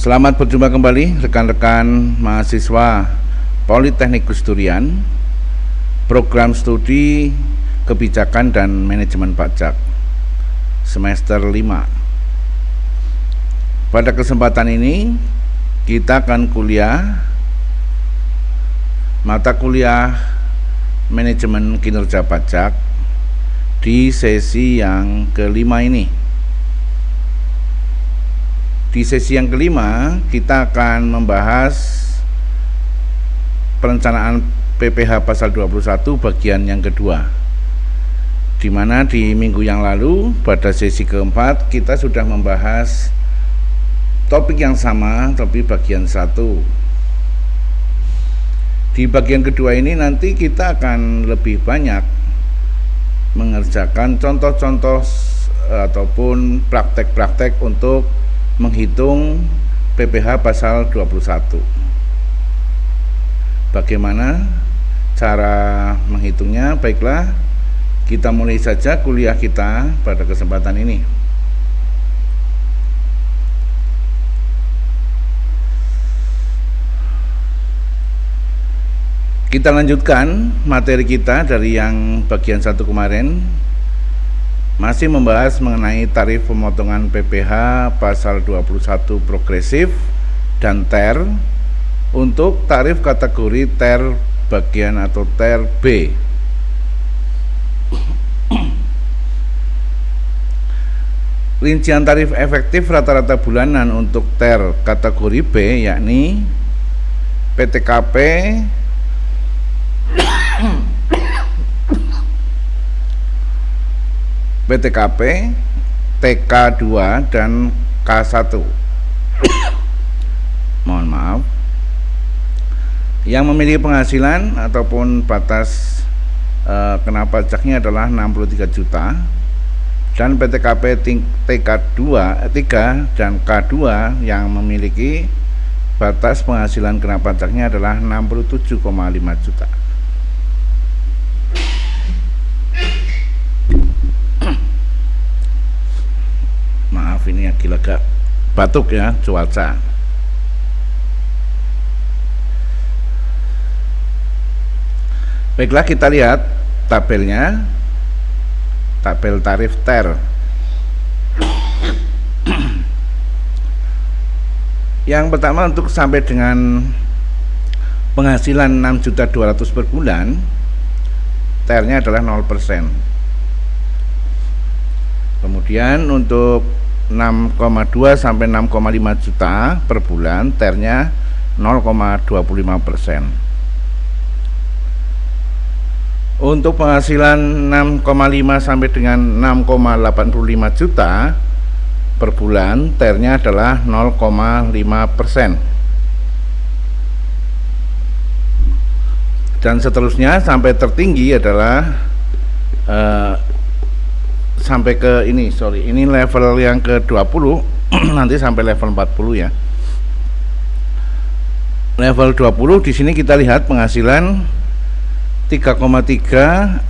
Selamat berjumpa kembali rekan-rekan mahasiswa Politeknik Gus Durian, program studi kebijakan dan manajemen pajak semester 5. Pada kesempatan ini kita akan kuliah mata kuliah manajemen kinerja pajak di sesi yang kelima ini. Di sesi yang kelima, kita akan membahas perencanaan PPh pasal 21 bagian yang kedua, di mana di minggu yang lalu pada sesi keempat kita sudah membahas topik yang sama tapi bagian 1. Di bagian kedua ini nanti kita akan lebih banyak mengerjakan contoh-contoh ataupun praktek-praktek untuk menghitung PPh pasal 21. Bagaimana cara menghitungnya? Baiklah, kita mulai saja kuliah kita pada kesempatan ini. Kita lanjutkan materi kita dari yang bagian 1 kemarin, masih membahas mengenai tarif pemotongan PPh pasal 21 progresif dan TER untuk tarif kategori TER bagian atau TER B. Rincian tarif efektif rata-rata bulanan untuk TER kategori B yakni PTKP PTKP, TK2 dan K1. Mohon maaf. Yang memiliki penghasilan ataupun batas kena pajaknya adalah 63 juta, dan PTKP TK2 3 dan K2 yang memiliki batas penghasilan kena pajaknya adalah 67,5 juta. Maaf, ini agak batuk ya, cuaca. Baiklah, kita lihat tabelnya, tabel tarif TER. Yang pertama, untuk sampai dengan penghasilan 6.200.000 per bulan, TER-nya adalah 0%. Kemudian untuk 6,2 sampai 6,5 juta per bulan, TER-nya 0,25%. Untuk penghasilan 6,5 sampai dengan 6,85 juta per bulan, TER-nya adalah 0,5%. Dan seterusnya sampai tertinggi adalah sampai ke ini level yang ke-20 nanti sampai level 40 ya. Level 20 di sini kita lihat penghasilan 33.950.000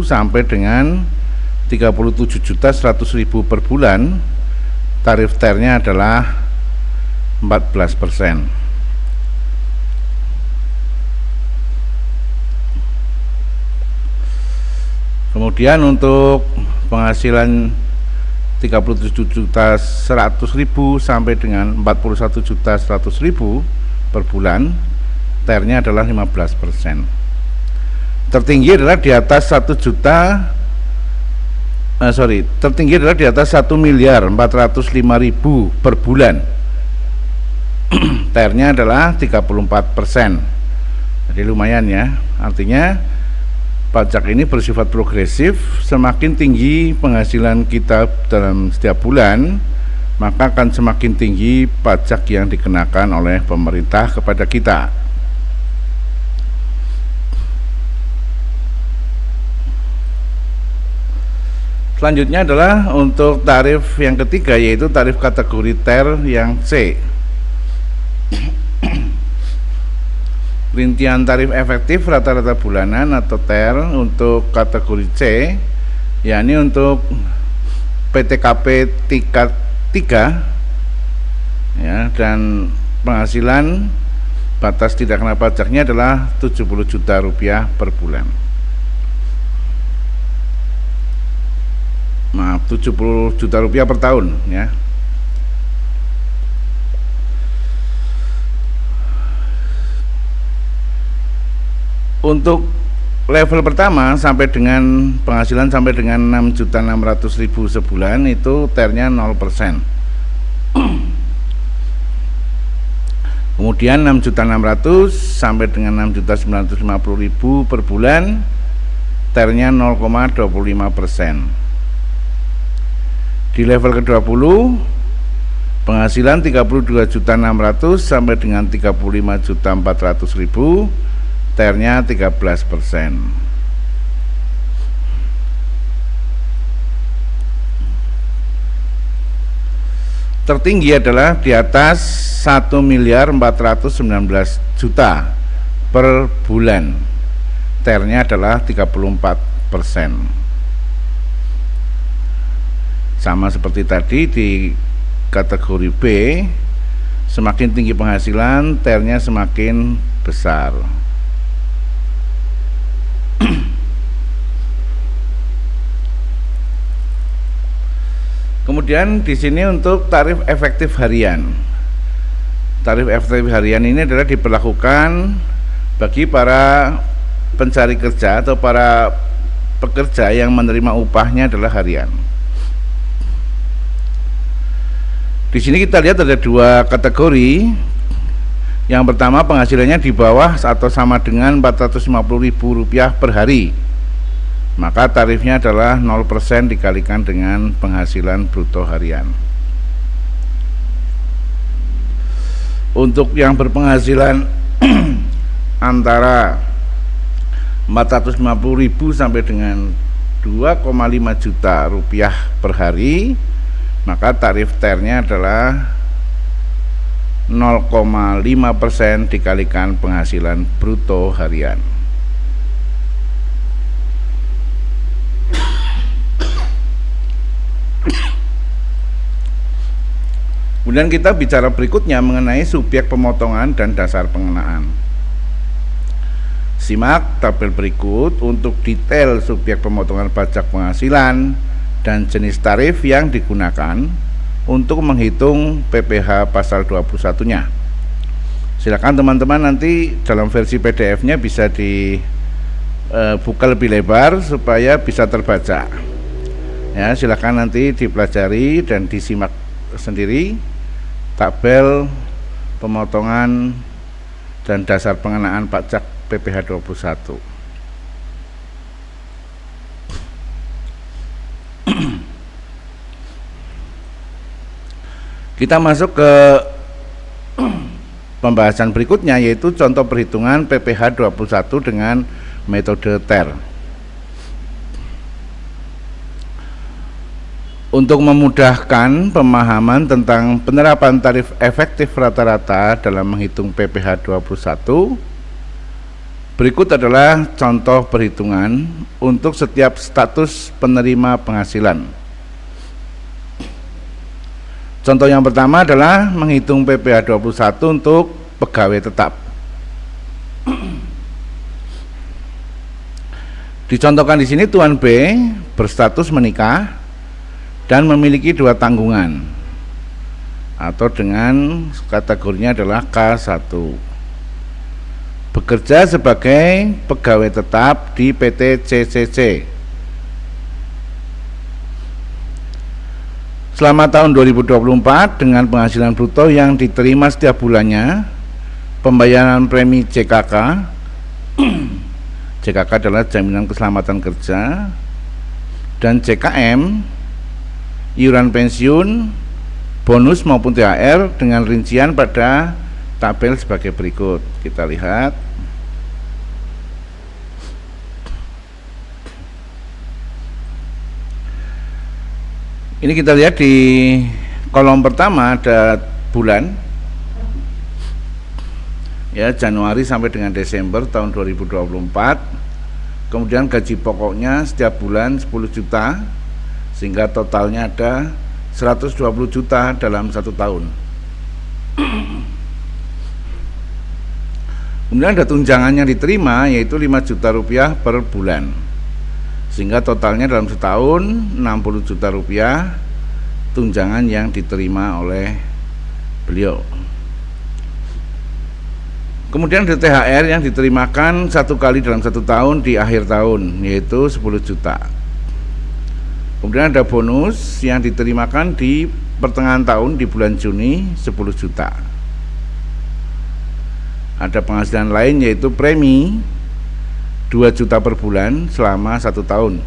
sampai dengan 37.100.000 per bulan. Tarif TER-nya adalah 14%. Kemudian untuk penghasilan 37.100.000 sampai dengan 41.100.000 per bulan, TER-nya adalah 15%. Tertinggi adalah di atas 1.405.000 per bulan. TER-nya adalah 34%. Jadi lumayan ya. Artinya pajak ini bersifat progresif. Semakin tinggi penghasilan kita dalam setiap bulan, maka akan semakin tinggi pajak yang dikenakan oleh pemerintah kepada kita. Selanjutnya adalah untuk tarif yang ketiga, yaitu tarif kategori TER yang C. Rincian tarif efektif rata-rata bulanan atau TER untuk kategori C, yakni untuk PTKP tingkat 3 ya, dan penghasilan batas tidak kena pajaknya adalah 70 juta rupiah per bulan. Maaf, 70 juta rupiah per tahun ya. Untuk level pertama sampai dengan penghasilan sampai dengan 6.600.000 sebulan itu TER-nya 0%. Kemudian 6.600.000 sampai dengan 6.950.000 per bulan, TER-nya 0,25%. Di level ke-20 penghasilan 32.600.000 sampai dengan 35.400.000, TER-nya 13%. Tertinggi adalah di atas 1.419.000.000 per bulan, TER-nya adalah 34%. Sama seperti tadi di kategori B, semakin tinggi penghasilan, TER-nya semakin besar. Kemudian di sini untuk tarif efektif harian. Tarif efektif harian ini adalah diberlakukan bagi para pencari kerja atau para pekerja yang menerima upahnya adalah harian. Di sini kita lihat ada dua kategori. Yang pertama penghasilannya di bawah atau sama dengan Rp450.000 per hari, maka tarifnya adalah 0% dikalikan dengan penghasilan bruto harian. Untuk yang berpenghasilan antara 450.000 sampai dengan 2,5 juta rupiah per hari, maka tarif TER-nya adalah 0,5% dikalikan penghasilan bruto harian. Kemudian kita bicara berikutnya mengenai subjek pemotongan dan dasar pengenaan. Simak tabel berikut untuk detail subjek pemotongan pajak penghasilan dan jenis tarif yang digunakan untuk menghitung PPh pasal 21-nya. Silakan teman-teman nanti dalam versi PDF-nya bisa dibuka lebih lebar supaya bisa terbaca. Ya, silakan nanti dipelajari dan disimak sendiri tabel pemotongan dan dasar pengenaan pajak PPh 21. Kita masuk ke pembahasan berikutnya, yaitu contoh perhitungan PPh 21 dengan metode TER. Untuk memudahkan pemahaman tentang penerapan tarif efektif rata-rata dalam menghitung PPh 21, berikut adalah contoh perhitungan untuk setiap status penerima penghasilan. Contoh yang pertama adalah menghitung PPh 21 untuk pegawai tetap. Dicontohkan di sini Tuan B berstatus menikah dan memiliki 2 tanggungan atau dengan kategorinya adalah K1. Bekerja sebagai pegawai tetap di PT CCC. Selama tahun 2024 dengan penghasilan bruto yang diterima setiap bulannya, pembayaran premi JKK JKK adalah jaminan keselamatan kerja, dan JKM iuran pensiun, bonus maupun THR dengan rincian pada tabel sebagai berikut. Kita lihat. Ini kita lihat di kolom pertama ada bulan, ya, Januari sampai dengan Desember tahun 2024. Kemudian gaji pokoknya setiap bulan 10 juta, sehingga totalnya ada 120 juta dalam 1 tahun. Kemudian ada tunjangan yang diterima yaitu 5 juta rupiah per bulan, sehingga totalnya dalam setahun 60 juta rupiah tunjangan yang diterima oleh beliau. Kemudian ada THR yang diterimakan 1 kali dalam 1 tahun di akhir tahun, yaitu 10 juta. Kemudian ada bonus yang diterimakan di pertengahan tahun di bulan Juni 10 juta. Ada penghasilan lain yaitu premi 2 juta per bulan selama 1 tahun,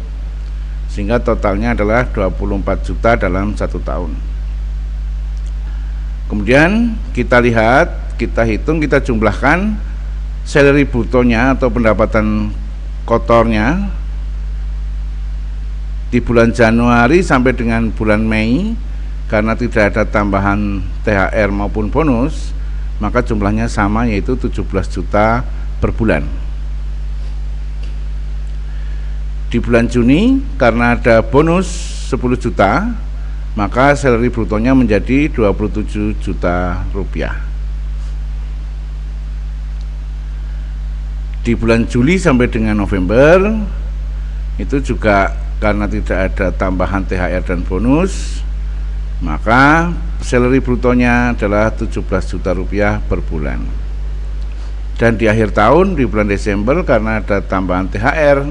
sehingga totalnya adalah 24 juta dalam 1 tahun. Kemudian kita lihat, kita hitung, kita jumlahkan salary brutonya atau pendapatan kotornya di bulan Januari sampai dengan bulan Mei. Karena tidak ada tambahan THR maupun bonus, maka jumlahnya sama, yaitu 17 juta per bulan. Di bulan Juni karena ada bonus 10 juta, maka salary brutonya menjadi 27 juta rupiah. Di bulan Juli sampai dengan November itu juga karena tidak ada tambahan THR dan bonus, maka salary brutonya adalah 17 juta rupiah per bulan. Dan di akhir tahun di bulan Desember karena ada tambahan THR,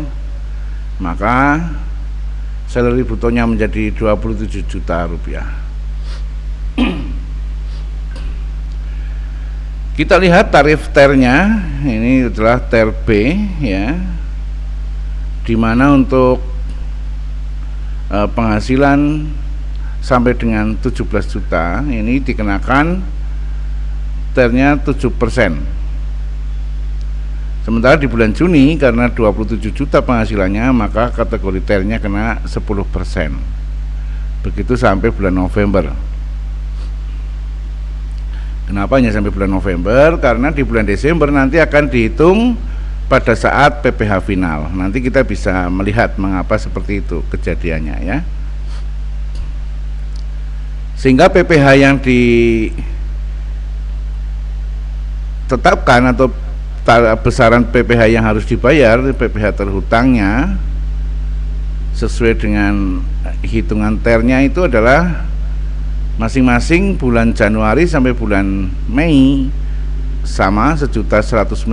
maka salary brutonya menjadi 27 juta rupiah. Kita lihat tarif TER-nya, ini adalah TER B ya, di mana untuk penghasilan sampai dengan 17 juta ini dikenakan TER-nya 7%. Sementara di bulan Juni karena 27 juta penghasilannya, maka kategori TER-nya kena 10%. Begitu sampai bulan November. Kenapa hanya sampai bulan November? Karena di bulan Desember nanti akan dihitung pada saat PPh final. Nanti kita bisa melihat mengapa seperti itu kejadiannya ya. Sehingga PPh yang ditetapkan atau besaran PPh yang harus dibayar, PPh terhutangnya sesuai dengan hitungan TER-nya itu adalah masing-masing bulan Januari sampai bulan Mei sama 1.190.000,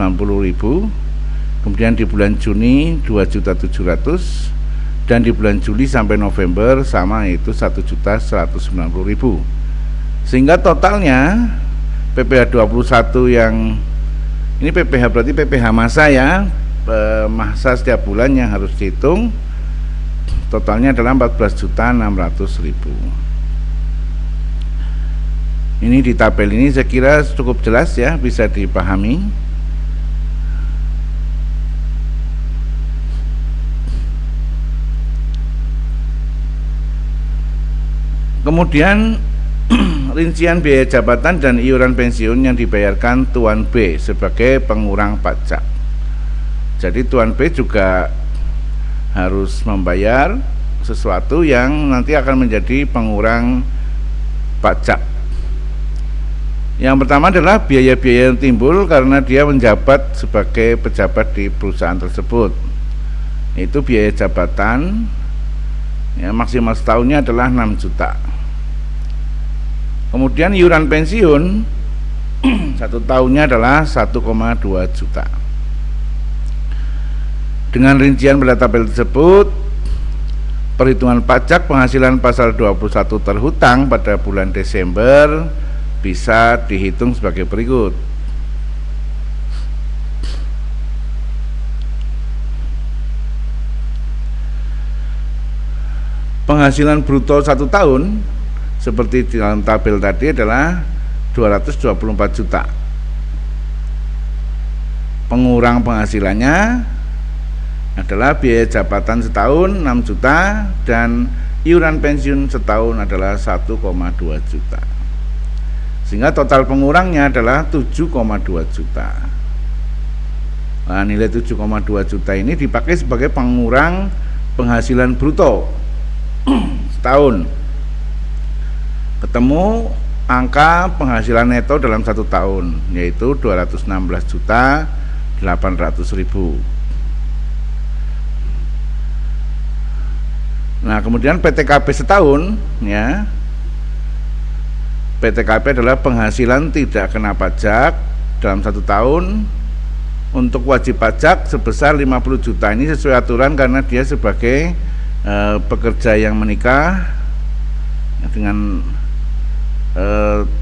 kemudian di bulan Juni 2.700.000, dan di bulan Juli sampai November sama, yaitu 1.190.000. Sehingga totalnya PPh 21 yang ini PPh berarti PPh masa ya, masa setiap bulan yang harus dihitung, totalnya adalah 14.600.000. Ini di tabel ini saya kira cukup jelas ya, bisa dipahami. Kemudian rincian biaya jabatan dan iuran pensiun yang dibayarkan Tuan B sebagai pengurang pajak. Jadi Tuan B juga harus membayar sesuatu yang nanti akan menjadi pengurang pajak. Yang pertama adalah biaya-biaya yang timbul karena dia menjabat sebagai pejabat di perusahaan tersebut. Itu biaya jabatan ya, maksimal setahunnya adalah 6 juta. Kemudian iuran pensiun 1 tahunnya adalah 1,2 juta. Dengan rincian pada tabel tersebut, perhitungan pajak penghasilan pasal 21 terhutang pada bulan Desember bisa dihitung sebagai berikut. Penghasilan bruto 1 tahun seperti di dalam tabel tadi adalah 224 juta. Pengurang penghasilannya adalah biaya jabatan setahun 6 juta dan iuran pensiun setahun adalah 1,2 juta. Sehingga total pengurangnya adalah 7,2 juta. Nah, nilai 7,2 juta ini dipakai sebagai pengurang penghasilan bruto setahun. ketemu angka penghasilan neto dalam 1 tahun, yaitu 216.800.000. Nah, kemudian PTKP setahun, ya. PTKP adalah penghasilan tidak kena pajak dalam 1 tahun untuk wajib pajak sebesar 50 juta. Ini sesuai aturan karena dia sebagai pekerja yang menikah dengan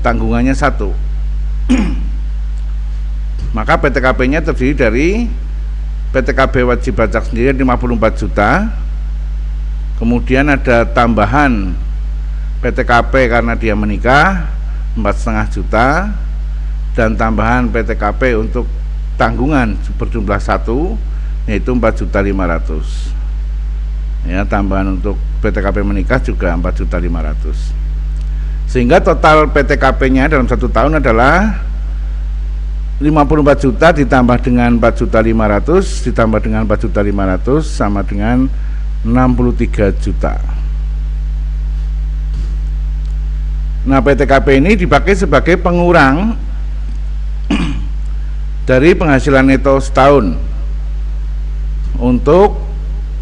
tanggungannya 1. Maka PTKP-nya terdiri dari PTKP wajib pajak sendiri 54 juta. Kemudian ada tambahan PTKP karena dia menikah 4,5 juta, dan tambahan PTKP untuk tanggungan berjumlah 1 yaitu 4.500.000. Ya, tambahan untuk PTKP menikah juga 4.500.000. Sehingga total PTKP-nya dalam 1 tahun adalah 54 juta ditambah dengan 4.500.000 ditambah dengan 4.500.000 sama dengan 63 juta. Nah, PTKP ini dipakai sebagai pengurang dari penghasilan neto setahun untuk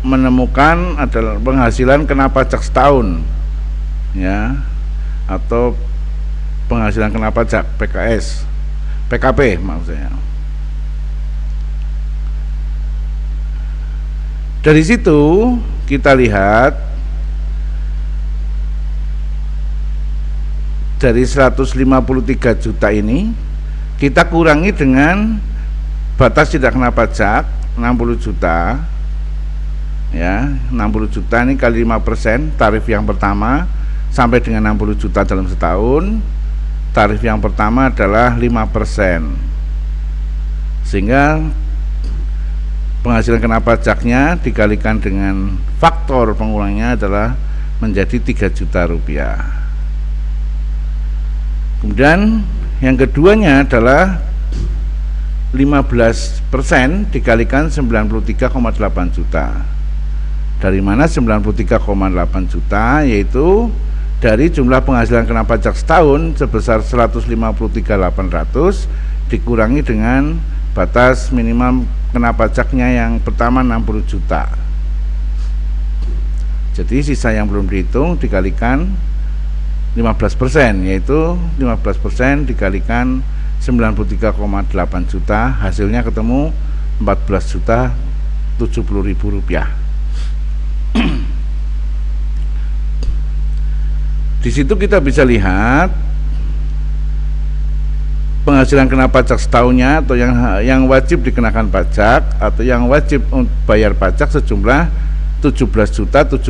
menemukan adalah penghasilan kena pajak setahun, ya, atau penghasilan kena pajak PKP maksudnya. Dari situ kita lihat dari 153 juta ini kita kurangi dengan batas tidak kena pajak 60 juta, ya. 60 juta ini kali 5% tarif yang pertama sampai dengan 60 juta dalam setahun. Tarif yang pertama adalah 5%, sehingga penghasilan kena pajaknya dikalikan dengan faktor pengurangnya adalah menjadi 3 juta rupiah. Kemudian yang keduanya adalah 15% dikalikan 93,8 juta. Dari mana 93,8 juta? Yaitu dari jumlah penghasilan kena pajak setahun sebesar 153.800 dikurangi dengan batas minimal kena pajaknya yang pertama 60 juta. Jadi sisa yang belum dihitung dikalikan 15%, yaitu 15% dikalikan 93,8 juta, hasilnya ketemu 14.070.000 rupiah. Di situ kita bisa lihat penghasilan kena pajak setahunnya atau yang wajib dikenakan pajak atau yang wajib bayar pajak sejumlah 17.070.000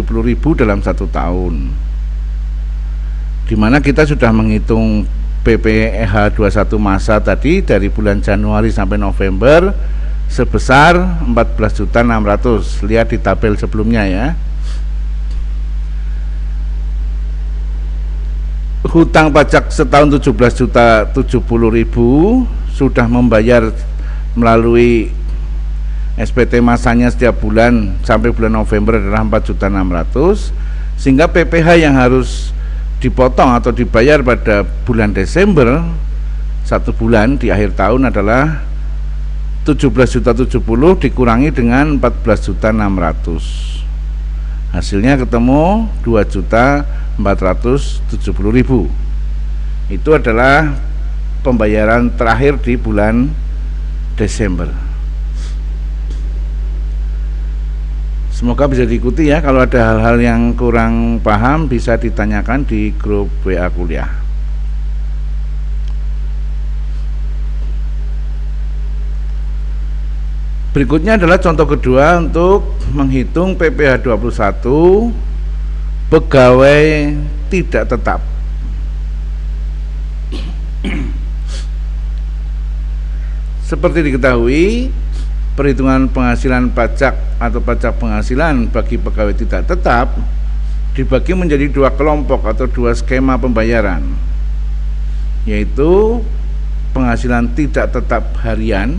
dalam 1 tahun. Di mana kita sudah menghitung PPh 21 masa tadi dari bulan Januari sampai November sebesar 14.600.000. Lihat di tabel sebelumnya, ya. Hutang pajak setahun 17.070.000 sudah membayar melalui SPT masanya setiap bulan sampai bulan November adalah 4.600.000, sehingga PPh yang harus dipotong atau dibayar pada bulan Desember 1 bulan di akhir tahun adalah 17.070.000 dikurangi dengan 14.600.000. Hasilnya ketemu 2.470.000. Itu adalah pembayaran terakhir di bulan Desember. Semoga bisa diikuti, ya. Kalau ada hal-hal yang kurang paham bisa ditanyakan di grup WA kuliah. Berikutnya adalah contoh kedua untuk menghitung PPh 21 pegawai tidak tetap. Seperti diketahui, perhitungan penghasilan pajak atau pajak penghasilan bagi pegawai tidak tetap dibagi menjadi 2 kelompok atau 2 skema pembayaran, yaitu penghasilan tidak tetap harian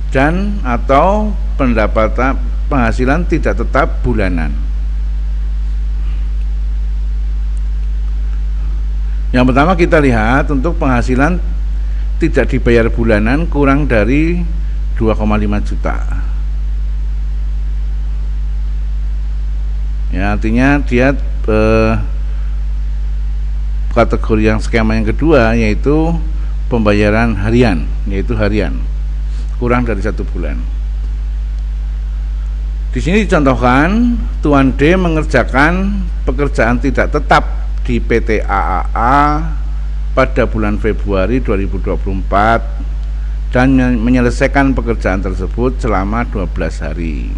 dan atau pendapatan penghasilan tidak tetap bulanan. Yang pertama kita lihat untuk penghasilan tidak dibayar bulanan kurang dari 2,5 juta. Ya, artinya dia kategori yang skema yang kedua yaitu pembayaran harian, yaitu harian kurang dari 1 bulan. Di sini dicontohkan Tuan D mengerjakan pekerjaan tidak tetap di PT AAA pada bulan Februari 2024 dan menyelesaikan pekerjaan tersebut selama 12 hari.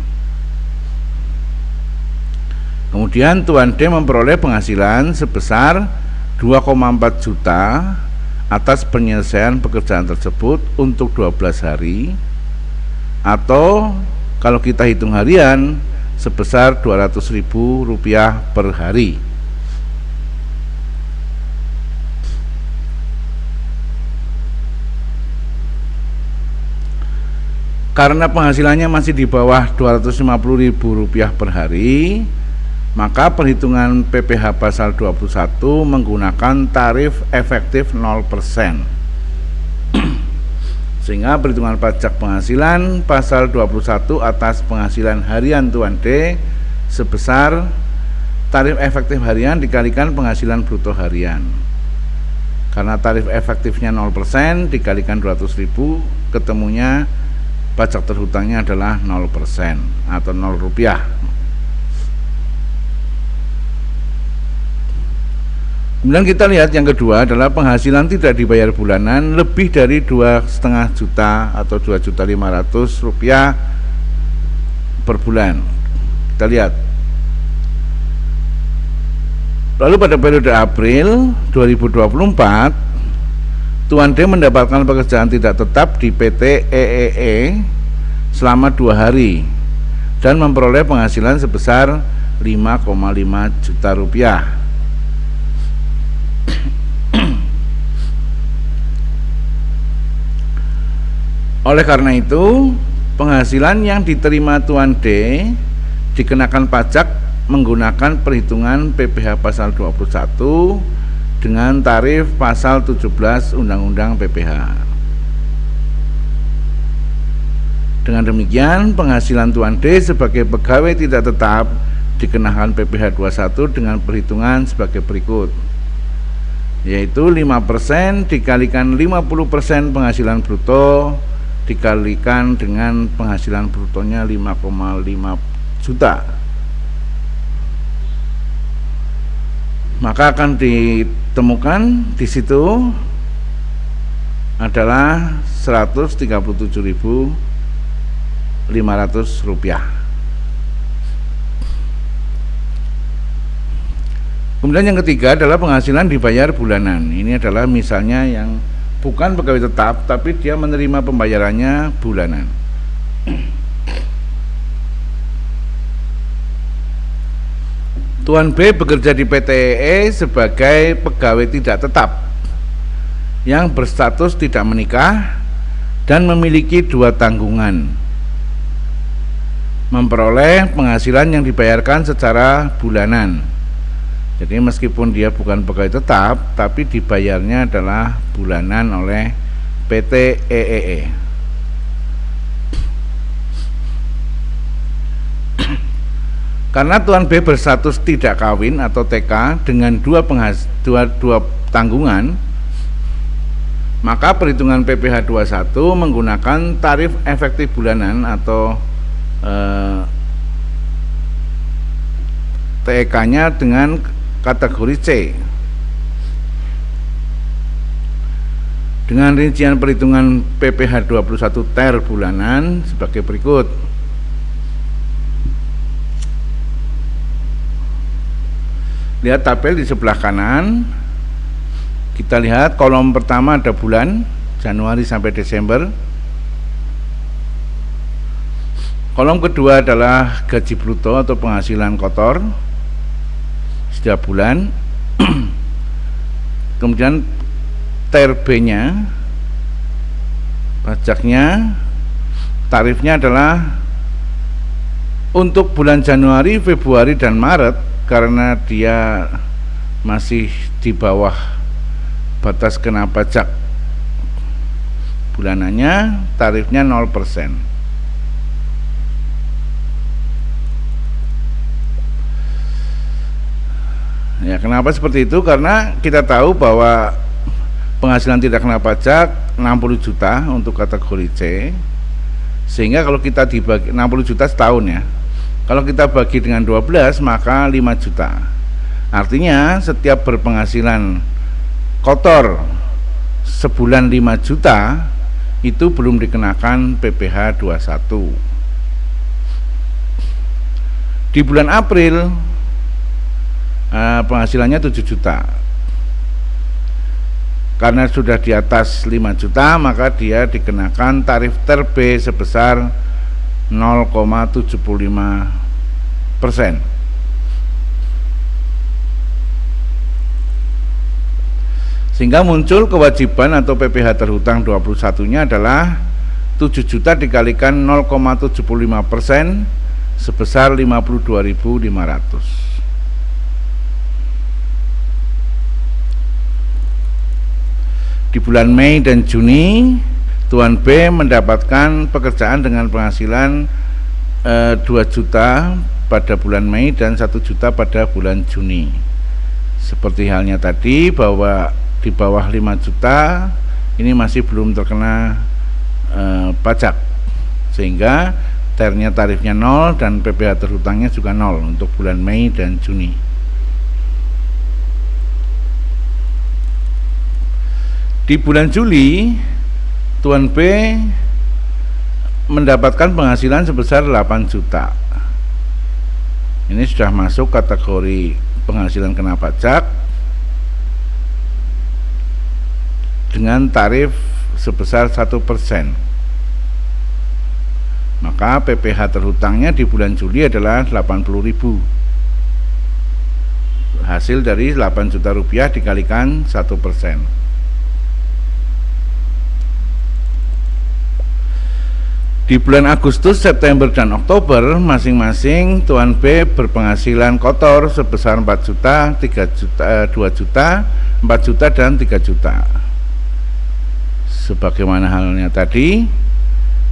Kemudian Tuan D memperoleh penghasilan sebesar 2,4 juta atas penyelesaian pekerjaan tersebut untuk 12 hari, atau kalau kita hitung harian sebesar Rp200.000 per hari. Karena penghasilannya masih di bawah Rp250.000 per hari, maka perhitungan PPh pasal 21 menggunakan tarif efektif 0%. Sehingga perhitungan pajak penghasilan pasal 21 atas penghasilan harian Tuan D sebesar tarif efektif harian dikalikan penghasilan bruto harian. Karena tarif efektifnya 0% dikalikan 200.000, ketemunya pajak terhutangnya adalah 0% atau Rp0. Kemudian kita lihat yang kedua adalah penghasilan tidak dibayar bulanan lebih dari 2,5 juta atau Rp2.500.000 per bulan. Kita lihat. Lalu pada periode April 2024 Tuan D mendapatkan pekerjaan tidak tetap di PT EEE selama 2 hari dan memperoleh penghasilan sebesar Rp5,5 juta. Oleh karena itu, penghasilan yang diterima Tuan D dikenakan pajak menggunakan perhitungan PPh pasal 21 dengan tarif pasal 17 Undang-Undang PPh. Dengan demikian, penghasilan Tuan D sebagai pegawai tidak tetap dikenakan PPh 21 dengan perhitungan sebagai berikut, yaitu 5% dikalikan 50% penghasilan bruto dikalikan dengan penghasilan brutonya 5,5 juta. Maka akan ditemukan di situ adalah Rp137.500. Kemudian yang ketiga adalah penghasilan dibayar bulanan. Ini adalah misalnya yang bukan pegawai tetap tapi dia menerima pembayarannya bulanan. Tuan B bekerja di PT EE sebagai pegawai tidak tetap yang berstatus tidak menikah dan memiliki 2 tanggungan, memperoleh penghasilan yang dibayarkan secara bulanan. Jadi meskipun dia bukan pegawai tetap tapi dibayarnya adalah bulanan oleh PT EEE. Karena Tuan B berstatus tidak kawin atau TK dengan dua tanggungan, maka perhitungan PPh 21 menggunakan tarif efektif bulanan atau TEK-nya dengan kategori C. Dengan rincian perhitungan PPh 21 TER bulanan sebagai berikut. Lihat tabel di sebelah kanan. Kita lihat kolom pertama ada bulan Januari sampai Desember. Kolom kedua adalah gaji bruto atau penghasilan kotor setiap bulan. Kemudian TRB-nya, pajaknya, tarifnya adalah untuk bulan Januari, Februari, dan Maret. Karena dia masih di bawah batas kena pajak bulanannya tarifnya 0%. Ya, kenapa seperti itu? Karena kita tahu bahwa penghasilan tidak kena pajak 60 juta untuk kategori C, sehingga kalau kita dibagi 60 juta setahun ya, kalau kita bagi dengan 12 maka 5 juta. Artinya setiap berpenghasilan kotor sebulan 5 juta itu belum dikenakan PPh 21. Di bulan April penghasilannya 7 juta. Karena sudah di atas 5 juta maka dia dikenakan tarif ter B sebesar 0,75%. Sehingga muncul kewajiban atau PPh terhutang 21-nya adalah 7 juta dikalikan 0,75% sebesar 52.500. Di bulan Mei dan Juni, Tuan B mendapatkan pekerjaan dengan penghasilan 2 juta pada bulan Mei dan 1 juta pada bulan Juni. Seperti halnya tadi bahwa di bawah 5 juta ini masih belum terkena pajak, sehingga ternya tarifnya 0 dan PPh terhutangnya juga 0 untuk bulan Mei dan Juni. Di bulan Juli, Tuan B mendapatkan penghasilan sebesar 8 juta. Ini sudah masuk kategori penghasilan kena pajak dengan tarif sebesar 1%. Maka PPh terhutangnya di bulan Juli adalah 80.000. Hasil dari 8 juta rupiah dikalikan 1%. Di bulan Agustus, September, dan Oktober masing-masing Tuan B berpenghasilan kotor sebesar 4 juta, 3 juta, 2 juta, 4 juta, dan 3 juta. Sebagaimana halnya tadi,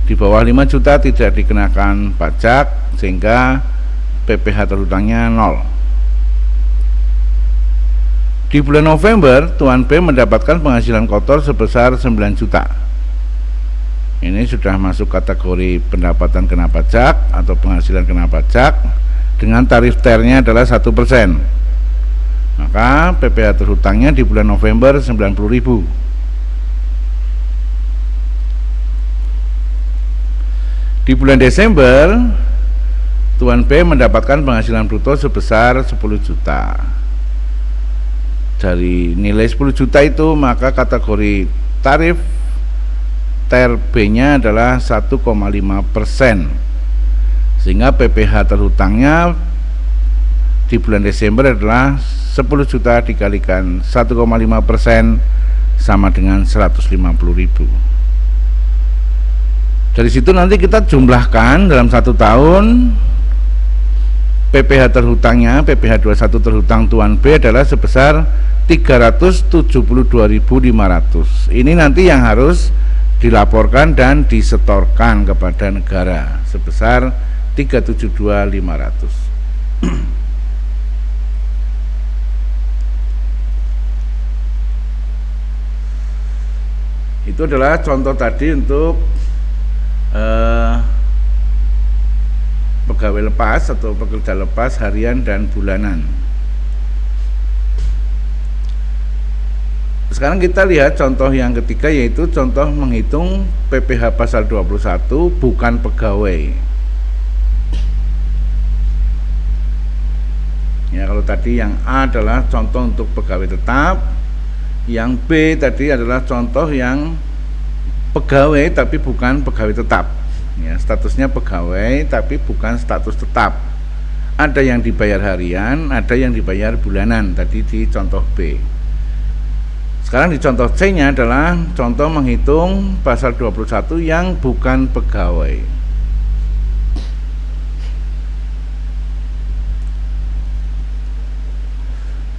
di bawah 5 juta tidak dikenakan pajak sehingga PPh terhutangnya 0. Di bulan November, Tuan B mendapatkan penghasilan kotor sebesar 9 juta. Ini sudah masuk kategori pendapatan kena pajak atau penghasilan kena pajak dengan tarif ternya adalah 1%. Maka PPh terhutangnya di bulan November 90.000. Di bulan Desember, Tuan B mendapatkan penghasilan bruto sebesar 10 juta. Dari nilai 10 juta itu maka kategori tarif ter B-nya adalah 1,5%, sehingga PPh terhutangnya di bulan Desember adalah 10 juta dikalikan 1,5% sama dengan 150.000. Dari situ nanti kita jumlahkan dalam 1 tahun PPh terhutangnya, PPh 21 terhutang Tuan B adalah sebesar 372.500. Ini nanti yang harus dilaporkan dan disetorkan kepada negara sebesar 372.500. Itu adalah contoh tadi untuk pegawai lepas atau pekerja lepas harian dan bulanan. Sekarang kita lihat contoh yang ketiga, yaitu contoh menghitung PPh pasal 21 bukan pegawai. Ya, kalau tadi yang A adalah contoh untuk pegawai tetap, yang B tadi adalah contoh yang pegawai tapi bukan pegawai tetap. Ya, statusnya pegawai tapi bukan status tetap. Ada yang dibayar harian, ada yang dibayar bulanan tadi di contoh B. Sekarang di contoh C-nya adalah contoh menghitung pasal 21 yang bukan pegawai.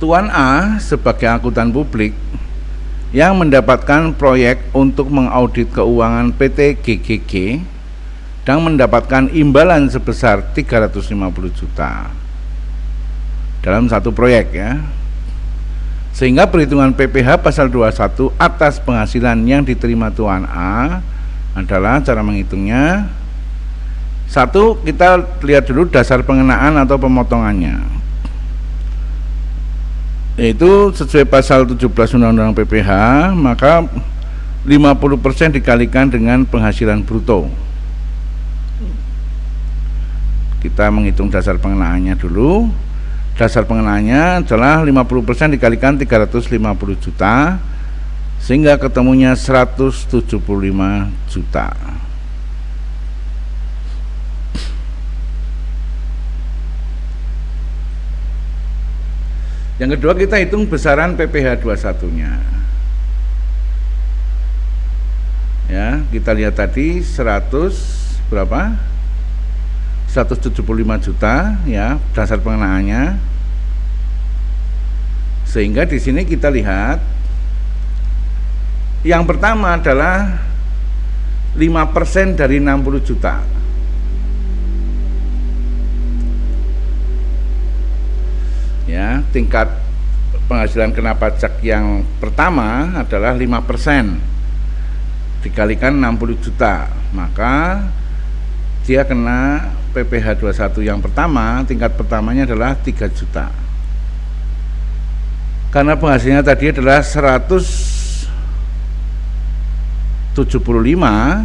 Tuan A sebagai akuntan publik yang mendapatkan proyek untuk mengaudit keuangan PT GGG dan mendapatkan imbalan sebesar 350 juta dalam satu proyek ya. Sehingga perhitungan PPh pasal 21 atas penghasilan yang diterima Tuan A adalah cara menghitungnya. Satu, kita lihat dulu dasar pengenaan atau pemotongannya, yaitu sesuai pasal 17 Undang-Undang PPh, maka 50% dikalikan dengan penghasilan bruto. Kita menghitung dasar pengenaannya dulu. Dasar pengenaannya adalah 50% dikalikan 350 juta, sehingga ketemunya 175 juta. Yang kedua, kita hitung besaran PPh 21-nya. Ya, kita lihat tadi 100 berapa? 175 juta ya dasar pengenaannya. Sehingga di sini kita lihat yang pertama adalah 5% dari 60 juta. Ya, tingkat penghasilan kena pajak yang pertama adalah 5% dikalikan 60 juta, maka dia kena PPh 21 yang pertama, tingkat pertamanya adalah 3 juta. Karena penghasilannya tadi adalah 175,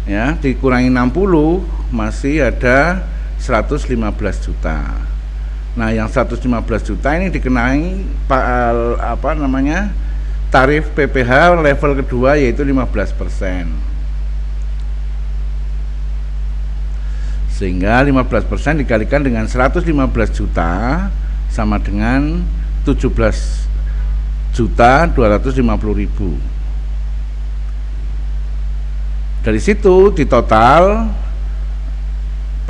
ya, dikurangi 60 masih ada 115 juta. Nah, yang 115 juta ini dikenai tarif PPh level kedua, yaitu 15%. Sehingga 15% dikalikan dengan 115 juta sama dengan 17.250.000. Dari situ di total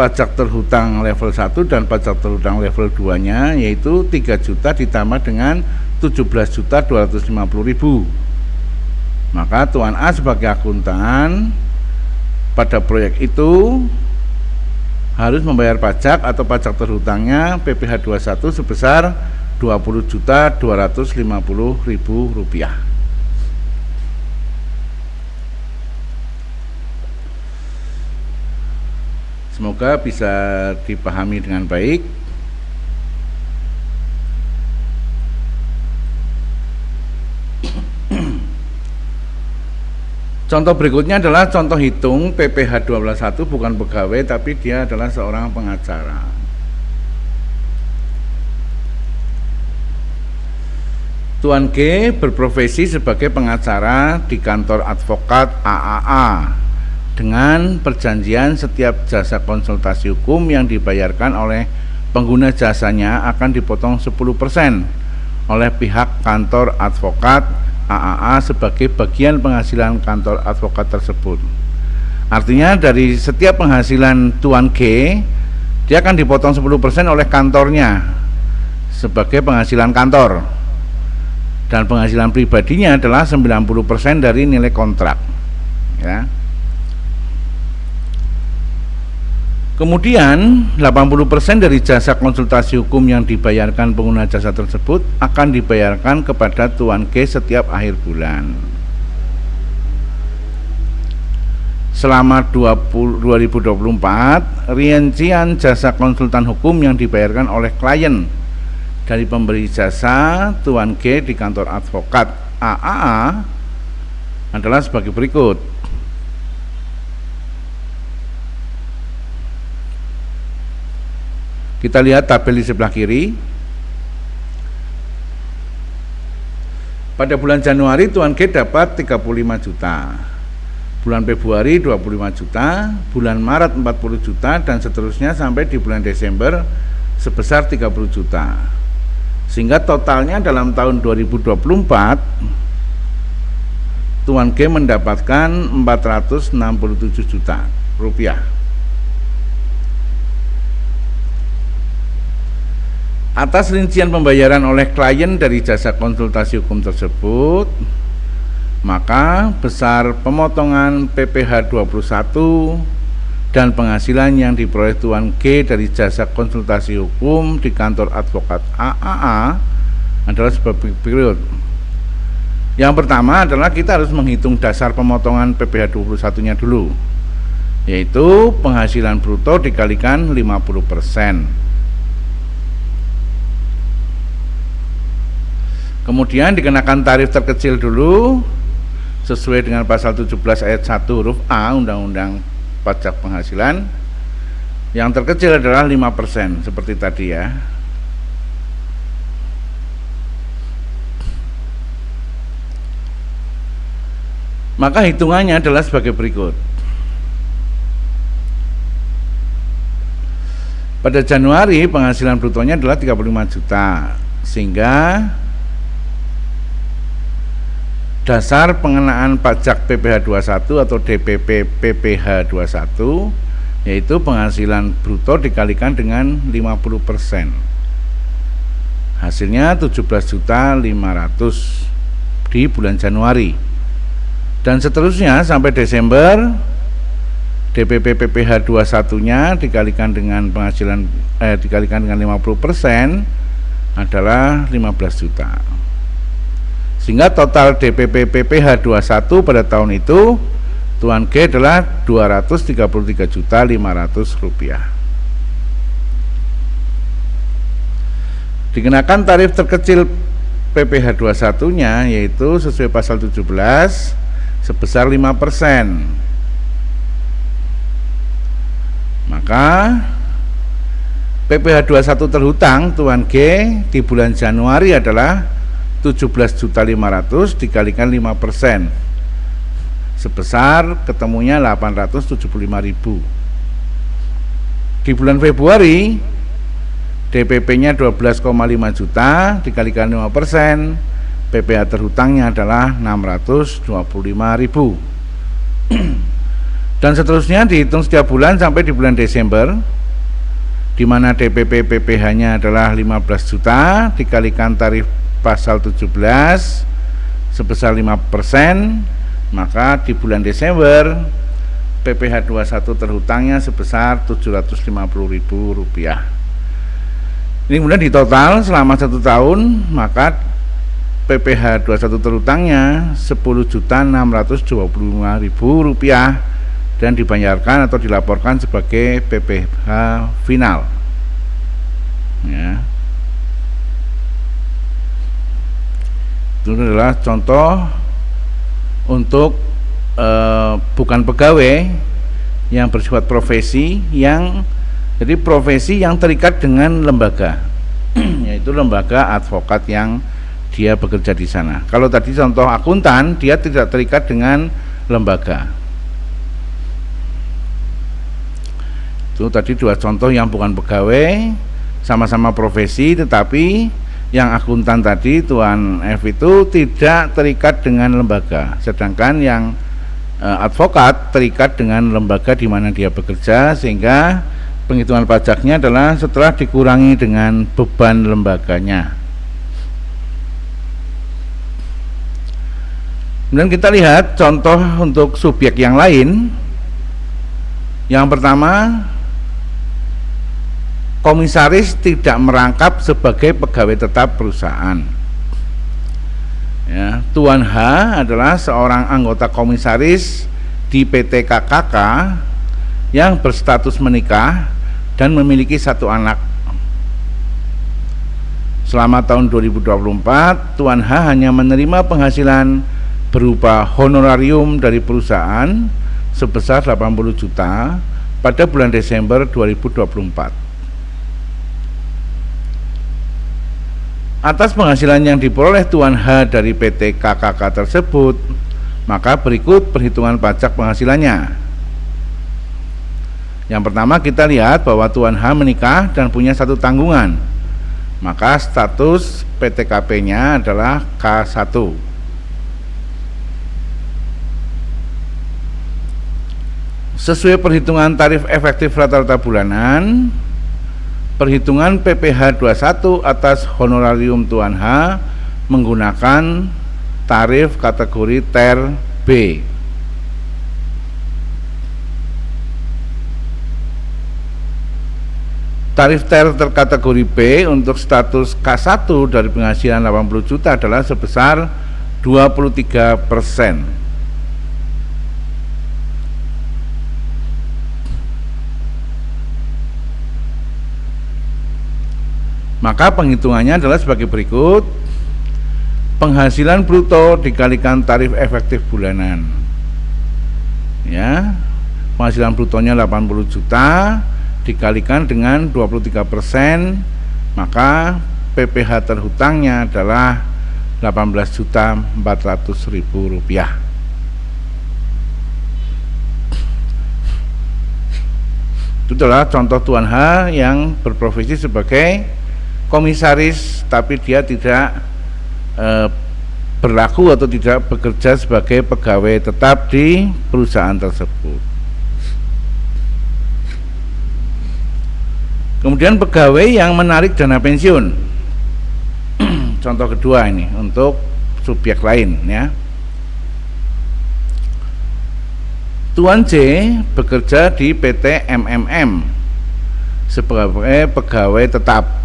pajak terhutang level 1 dan pajak terhutang level 2-nya yaitu 3 juta ditambah dengan 17.250.000. Maka Tuan A sebagai akuntan pada proyek itu harus membayar pajak atau pajak terhutangnya PPh 21 sebesar Rp20.250.000. Semoga bisa dipahami dengan baik. Contoh berikutnya adalah contoh hitung PPh 21, bukan pegawai tapi dia adalah seorang pengacara. Tuan G berprofesi sebagai pengacara di kantor advokat AAA dengan perjanjian setiap jasa konsultasi hukum yang dibayarkan oleh pengguna jasanya akan dipotong 10% oleh pihak kantor advokat AAA sebagai bagian penghasilan kantor advokat tersebut. Artinya dari setiap penghasilan Tuan G, dia akan dipotong 10% oleh kantornya sebagai penghasilan kantor, dan penghasilan pribadinya adalah 90% dari nilai kontrak ya. Kemudian 80% dari jasa konsultasi hukum yang dibayarkan pengguna jasa tersebut akan dibayarkan kepada Tuan G setiap akhir bulan. Selama 2024, rincian jasa konsultan hukum yang dibayarkan oleh klien dari pemberi jasa Tuan G di kantor advokat AAA adalah sebagai berikut. Kita lihat tabel di sebelah kiri. Pada bulan Januari Tuan G dapat 35 juta, bulan Februari 25 juta, bulan Maret 40 juta, dan seterusnya sampai di bulan Desember sebesar 30 juta. Sehingga totalnya dalam tahun 2024 Tuan G mendapatkan 467 juta rupiah. Atas rincian pembayaran oleh klien dari jasa konsultasi hukum tersebut, maka besar pemotongan PPh 21 dan penghasilan yang diperoleh Tuan G dari jasa konsultasi hukum di kantor advokat AAA adalah sebagai berikut. Yang pertama adalah kita harus menghitung dasar pemotongan PPh 21-nya dulu, yaitu penghasilan bruto dikalikan 50%. Kemudian dikenakan tarif terkecil dulu sesuai dengan pasal 17 ayat 1 huruf A Undang-Undang Pajak Penghasilan. Yang terkecil adalah 5% seperti tadi ya. Maka hitungannya adalah sebagai berikut. Pada Januari penghasilan brutonya adalah 35 juta, sehingga dasar pengenaan pajak PPh 21 atau DPP PPh 21 yaitu penghasilan bruto dikalikan dengan 50%. Hasilnya 17.500.000 di bulan Januari. Dan seterusnya sampai Desember DPP PPh 21-nya dikalikan dengan penghasilan dikalikan dengan 50% adalah 15 juta. Sehingga total DPP PPh 21 pada tahun itu Tuan G adalah Rp233.500. Dikenakan tarif terkecil PPh 21-nya yaitu sesuai pasal 17 sebesar 5%. Maka PPh 21 terhutang Tuan G di bulan Januari adalah 17.500.000 dikalikan 5% sebesar ketemunya 875.000. Di bulan Februari DPP-nya 12,5 juta dikalikan 5%, PPh terhutangnya adalah 625.000. Dan seterusnya dihitung setiap bulan sampai di bulan Desember, di mana DPP PPh-nya adalah 15 juta dikalikan tarif pasal 17 sebesar 5%, maka di bulan Desember PPh 21 terhutangnya sebesar Rp750.000. Ini kemudian di total selama 1 tahun, maka PPh 21 terhutangnya Rp10.625.000 dan dibayarkan atau dilaporkan sebagai PPh final. Ya. Itu adalah contoh untuk bukan pegawai yang bersifat profesi, yang jadi profesi yang terikat dengan lembaga, yaitu lembaga advokat yang dia bekerja di sana. Kalau tadi contoh akuntan, dia tidak terikat dengan lembaga. Itu tadi dua contoh yang bukan pegawai, sama-sama profesi, tetapi yang akuntan tadi Tuan F itu tidak terikat dengan lembaga, sedangkan yang advokat terikat dengan lembaga di mana dia bekerja, sehingga penghitungan pajaknya adalah setelah dikurangi dengan beban lembaganya. Kemudian kita lihat contoh untuk subjek yang lain. Yang pertama, komisaris tidak merangkap sebagai pegawai tetap perusahaan. Ya, Tuan H adalah seorang anggota komisaris di PT KKK yang berstatus menikah dan memiliki 1 anak. Selama tahun 2024, Tuan H hanya menerima penghasilan berupa honorarium dari perusahaan sebesar 80 juta pada bulan Desember 2024. Atas penghasilan yang diperoleh Tuan H dari PT KKK tersebut, maka berikut perhitungan pajak penghasilannya. Yang pertama, kita lihat bahwa Tuan H menikah dan punya 1 tanggungan, maka status PTKP-nya adalah K1. Sesuai perhitungan tarif efektif rata-rata bulanan, perhitungan PPh 21 atas honorarium Tuan H menggunakan tarif kategori ter B. Tarif ter kategori B untuk status K1 dari penghasilan 80 juta adalah sebesar 23%. Maka penghitungannya adalah sebagai berikut. Penghasilan bruto dikalikan tarif efektif bulanan. Ya. Penghasilan brutonya 80 juta dikalikan dengan 23%, maka PPh terhutangnya adalah 18.400.000 rupiah. Itu adalah contoh Tuan H yang berprofesi sebagai komisaris, tapi dia tidak berlaku atau tidak bekerja sebagai pegawai tetap di perusahaan tersebut. Kemudian pegawai yang menarik dana pensiun. Contoh kedua ini untuk subjek lain ya. Tuan J bekerja di PT MMM sebagai pegawai tetap.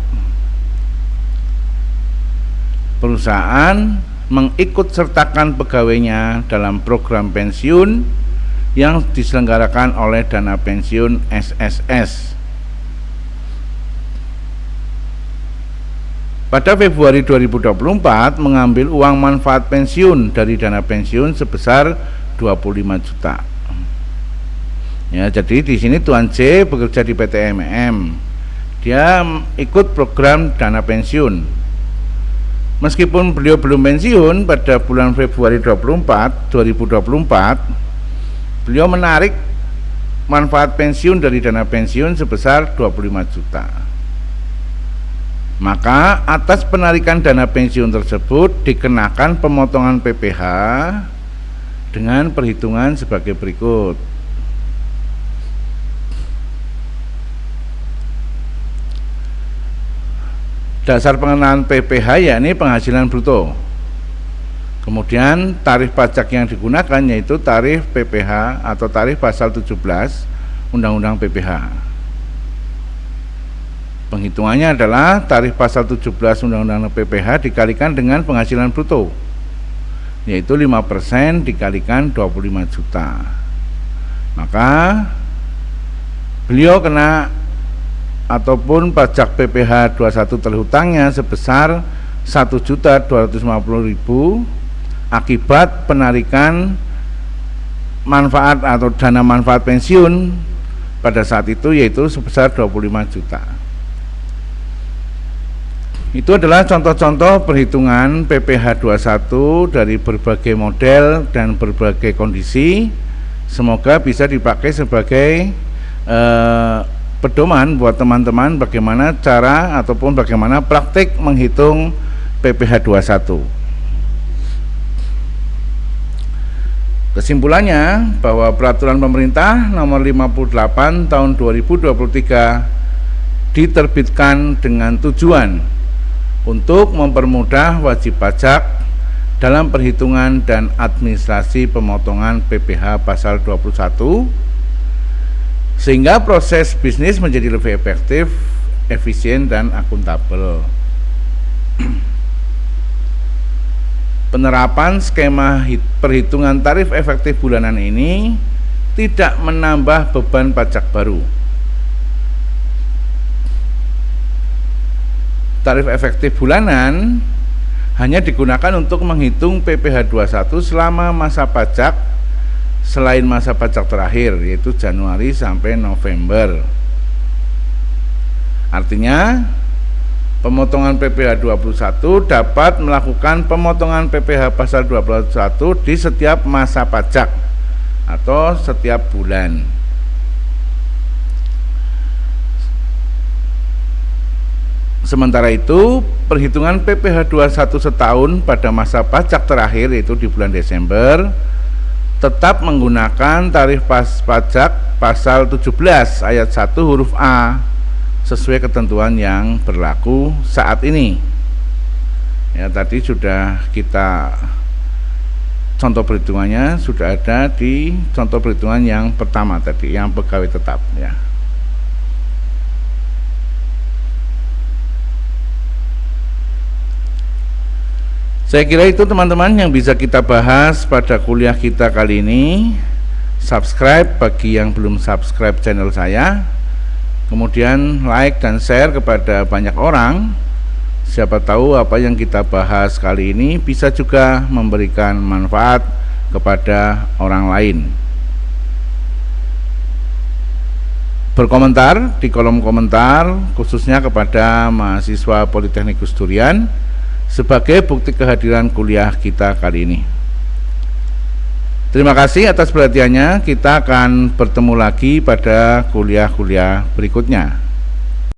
Perusahaan mengikut sertakan pegawainya dalam program pensiun yang diselenggarakan oleh dana pensiun SSS. Pada Februari 2024 mengambil uang manfaat pensiun dari dana pensiun sebesar 25 juta. Ya, jadi di sini Tuan J bekerja di PT MMM. Dia ikut program dana pensiun. Meskipun beliau belum pensiun pada bulan Februari 2024, beliau menarik manfaat pensiun dari dana pensiun sebesar 25 juta. Maka atas penarikan dana pensiun tersebut dikenakan pemotongan PPh dengan perhitungan sebagai berikut. Dasar pengenaan PPh yakni penghasilan bruto. Kemudian tarif pajak yang digunakan yaitu tarif PPh atau tarif pasal 17 Undang-Undang PPh. Penghitungannya adalah tarif pasal 17 Undang-Undang PPh dikalikan dengan penghasilan bruto, yaitu 5% dikalikan 25 juta. Maka beliau kena ataupun pajak PPh 21 terhutangnya sebesar 1.250.000 akibat penarikan manfaat atau dana manfaat pensiun pada saat itu, yaitu sebesar 25 juta. Itu adalah contoh-contoh perhitungan PPh 21 dari berbagai model dan berbagai kondisi. Semoga bisa dipakai sebagai pedoman buat teman-teman bagaimana cara ataupun bagaimana praktik menghitung PPh 21. Kesimpulannya bahwa peraturan pemerintah nomor 58 tahun 2023 diterbitkan dengan tujuan untuk mempermudah wajib pajak dalam perhitungan dan administrasi pemotongan PPh pasal 21, sehingga proses bisnis menjadi lebih efektif, efisien, dan akuntabel. Penerapan skema perhitungan tarif efektif bulanan ini tidak menambah beban pajak baru. Tarif efektif bulanan hanya digunakan untuk menghitung PPh 21 selama masa pajak selain masa pajak terakhir, yaitu Januari sampai November. Artinya pemotongan PPh 21 dapat melakukan pemotongan PPh pasal 21 di setiap masa pajak atau setiap bulan. Sementara itu, perhitungan PPh 21 setahun pada masa pajak terakhir, yaitu di bulan Desember, tetap menggunakan tarif pajak pasal 17 ayat 1 huruf A sesuai ketentuan yang berlaku saat ini. Ya, tadi sudah kita contoh perhitungannya sudah ada di contoh perhitungan yang pertama tadi, yang pegawai tetap ya. Saya kira itu teman-teman yang bisa kita bahas pada kuliah kita kali ini. Subscribe bagi yang belum subscribe channel saya, kemudian like dan share kepada banyak orang. Siapa tahu apa yang kita bahas kali ini bisa juga memberikan manfaat kepada orang lain. Berkomentar di kolom komentar, khususnya kepada mahasiswa Politeknik Gus Durian, sebagai bukti kehadiran kuliah kita kali ini. Terima kasih atas perhatiannya. Kita akan bertemu lagi pada kuliah-kuliah berikutnya.